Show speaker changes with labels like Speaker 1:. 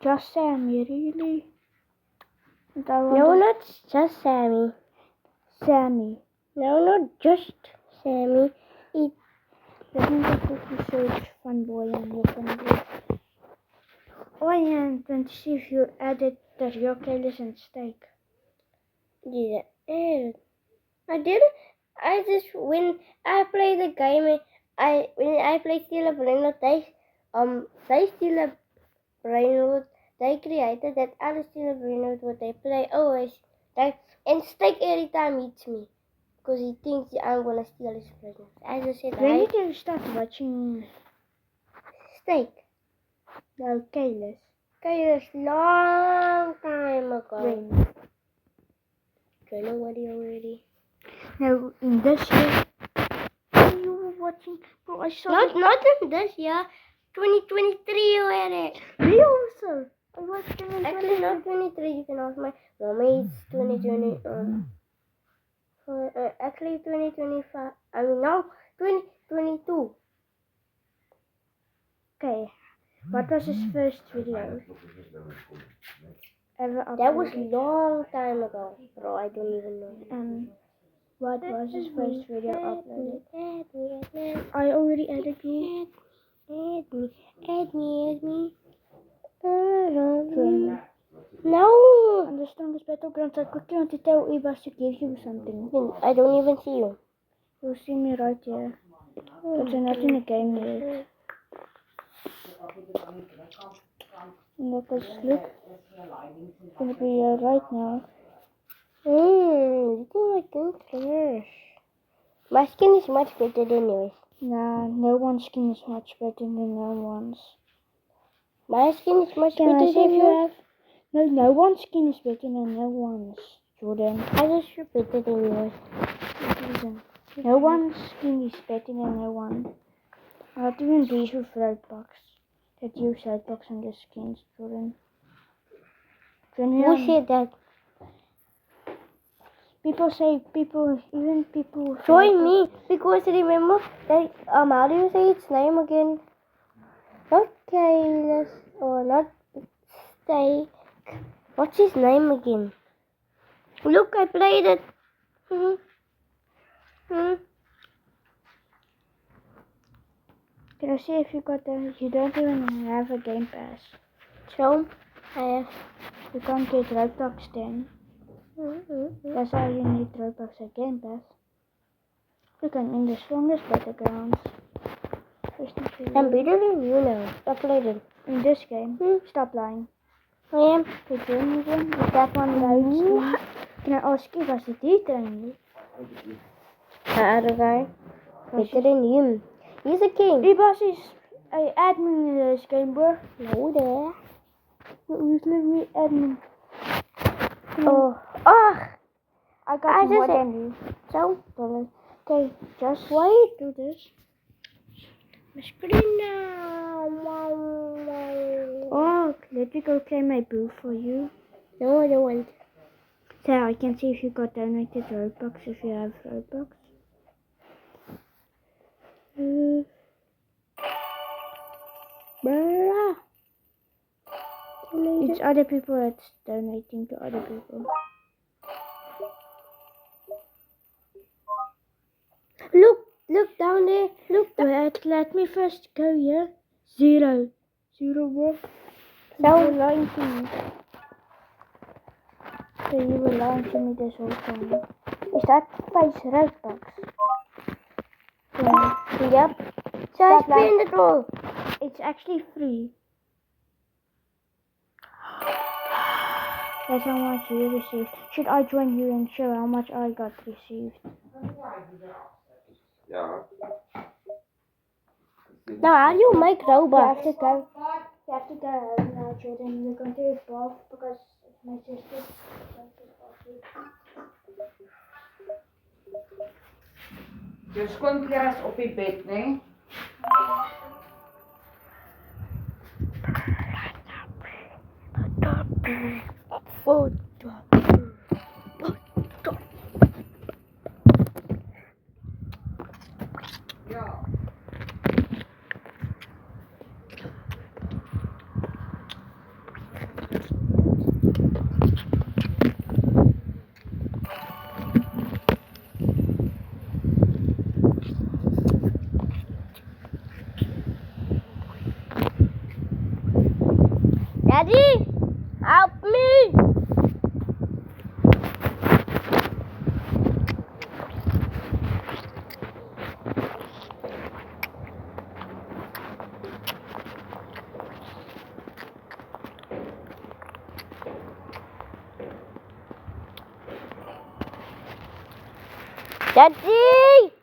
Speaker 1: Just Sammy, really?
Speaker 2: No, not just Sammy.
Speaker 1: Sammy.
Speaker 2: No, not just Sammy.
Speaker 1: Let me just quickly search Funboy and your Funboy. Oh yeah, and then to see if you added the real Kalis and Steak.
Speaker 2: Yeah, I did. I just when I play the game, when I play Steal a Brainrot, they Steal a Brainrot. They created that other Steal a Brainrot what they play always. And Steak every time hits me because he thinks I'm gonna steal his Brainrot. I just said,
Speaker 1: When did you start watching
Speaker 2: Steak?
Speaker 1: No, Kalis.
Speaker 2: Kalis, long time ago.
Speaker 1: When?
Speaker 2: January already.
Speaker 1: No, in this year. You were watching. Bro, I saw.
Speaker 2: Not in this year. 2023 already.
Speaker 1: Me also. I watched him in
Speaker 2: Actually, not 23. You can ask my mommy. It's 2020. Actually, 2025. I mean, no, 2022.
Speaker 1: Okay. What was his first video? Ever uploaded?
Speaker 2: That was long time ago, bro. I don't even know.
Speaker 1: What was his first video uploaded? I already added you.
Speaker 2: Add me.
Speaker 1: No! On the strongest battlegrounds, I quickly want to tell Ibas to give you something.
Speaker 2: I don't even see you.
Speaker 1: You'll see me right here. But you're not in the game yet. Look, look. It's gonna be here right now.
Speaker 2: My skin is much better than yours.
Speaker 1: Nah, no one's skin is much better than no one's.
Speaker 2: My skin is much
Speaker 1: Can
Speaker 2: better
Speaker 1: I see
Speaker 2: than
Speaker 1: if you
Speaker 2: yours.
Speaker 1: have? No one's skin is better than no one's, Jordan.
Speaker 2: I just feel better than yours.
Speaker 1: No one's skin is better than no one. Not even these with Roblox. That use Roblox on the skins, Jordan.
Speaker 2: Who said that?
Speaker 1: People say, even people...
Speaker 2: Join me, because remember that, how do you say its name again? Not Kalis, or not Steak. What's his name again? Look, I played it.
Speaker 1: Can I see if you got the... You don't even have a Game Pass.
Speaker 2: So, I have.
Speaker 1: You can't get Roblox then. That's how you need Roblox at Game Pass. Look, I'm in the strongest battlegrounds.
Speaker 2: I'm better than you now. I played it.
Speaker 1: In this game. Stop lying.
Speaker 2: I am.
Speaker 1: Okay, join me then. If that one loads me. Can I ask you, was it he trained you?
Speaker 2: The other guy. Better than him. He's a king.
Speaker 1: Ibas is an admin in this game, bro.
Speaker 2: No, there.
Speaker 1: Who's literally admin?
Speaker 2: Oh.
Speaker 1: I got more than you.
Speaker 2: So,
Speaker 1: okay, just wait. Do this.
Speaker 2: My screen now.
Speaker 1: Oh, let me go play my boo for you.
Speaker 2: No, I don't want.
Speaker 1: So I can see if you got donated Robux if you have Robux. It's other people that's donating to other people.
Speaker 2: Look down there. Look down.
Speaker 1: Let me first go here. Zero, bro.
Speaker 2: No.
Speaker 1: You were lying to me. So you were lying to me this whole time. Is that face Robux?
Speaker 2: Yep. So I spend it all.
Speaker 1: It's actually free. That's how much you received. Should I join you and show how much I got received?
Speaker 3: Yeah.
Speaker 2: Now, how do you make robots?
Speaker 1: You have to go home now, Jordan. We're going to bath because my sister.
Speaker 3: Jou skoonklere is op die bed, né? Ja.
Speaker 2: Daddy, help me! Daddy!